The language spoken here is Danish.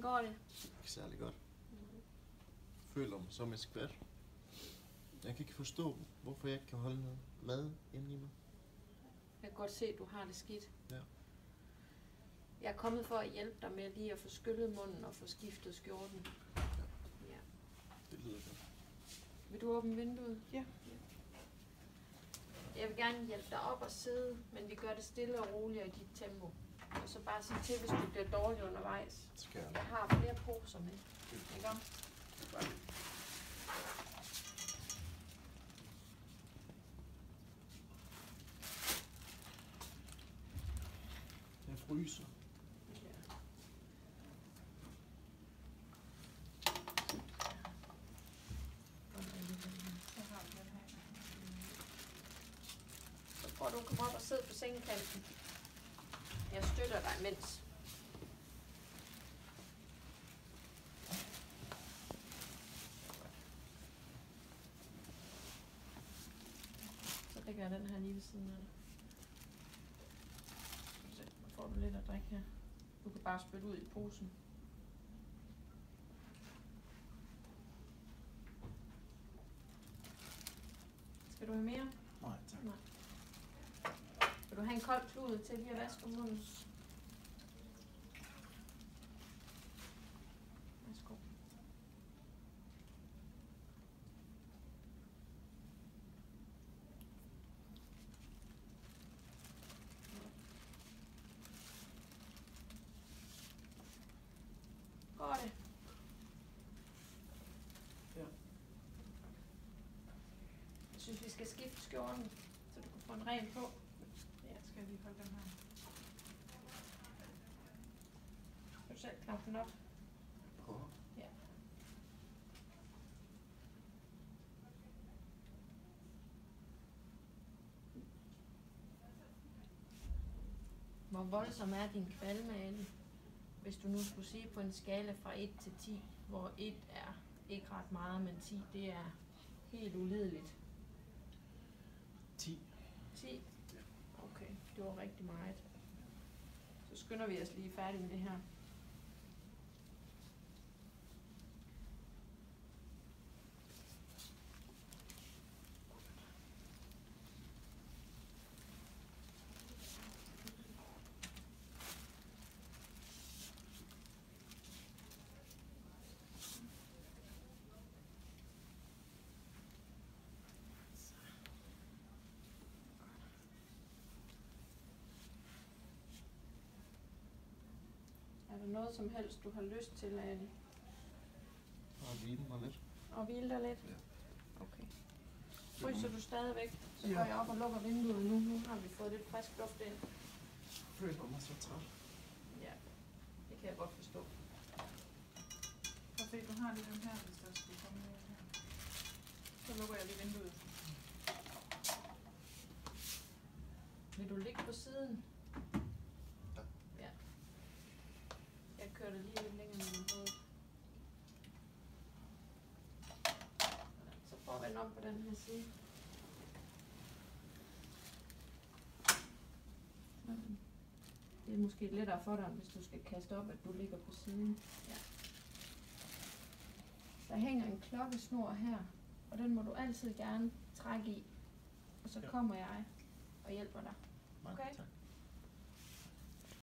går det? Ikke særlig godt. Føler mig som et skvat. Jeg kan ikke forstå, hvorfor jeg ikke kan holde noget mad inde i mig. Jeg kan godt se, at du har det skidt. Ja. Jeg er kommet for at hjælpe dig med lige at få skyllet munden og få skiftet skjorten. Ja. Det lyder godt. Vil du åbne vinduet? Ja. Jeg vil gerne hjælpe dig op og sidde, men vi gør det stille og roligt i dit tempo. Og så bare sige til, hvis du bliver dårlig undervejs. Skal jeg? Jeg har flere poser med. Ikke om? Jeg fryser. Så prøv du at komme op og sidde på sengekanten. Jeg støtter dig imens. Så lægger jeg den her lige ved siden af dig. Så får du lidt at drikke her. Du kan bare spytte ud i posen. Skal du have mere? Nej, tak. Nej. Vil du have en kold klud til lige at vaske munden? Værsgo. Går det? Ja. Jeg synes, vi skal skifte skjorten, så du kan få en ren på. Ja, skal jeg lige holde den her. Kan du selv knappe den op? Prøv. Ja. Hvor voldsom er din kvalme, Ali? Hvis du nu skulle sige på en skala fra 1 til 10, hvor 1 er ikke ret meget, men 10 det er helt ulideligt. 10. 10? Okay, det var rigtig meget. Så skynder vi os lige færdig med det her. Er der noget som helst, du har lyst til, Ali? Og hvile mig lidt. Og hvile dig lidt? Ja. Okay. Fryser du stadigvæk? Så Ja. går jeg op og lukker vinduet nu. Nu har vi fået lidt frisk luft ind. Jeg føler mig så træt. Ja, det kan jeg godt forstå. Så du har lige den her, hvis der skulle komme noget her. Så lukker jeg lige vinduet. Vil du ligge på siden? Ja. Ja. Jeg kører det lige lidt længere med min hoved. Så prøv at vende om på den her side. Sådan. Det er måske lettere for dig, hvis du skal kaste op, at du ligger på siden. Ja. Der hænger en klokkesnor her, og den må du altid gerne trække i. Og så Ja. kommer jeg og hjælper dig. Mange Okay. tak.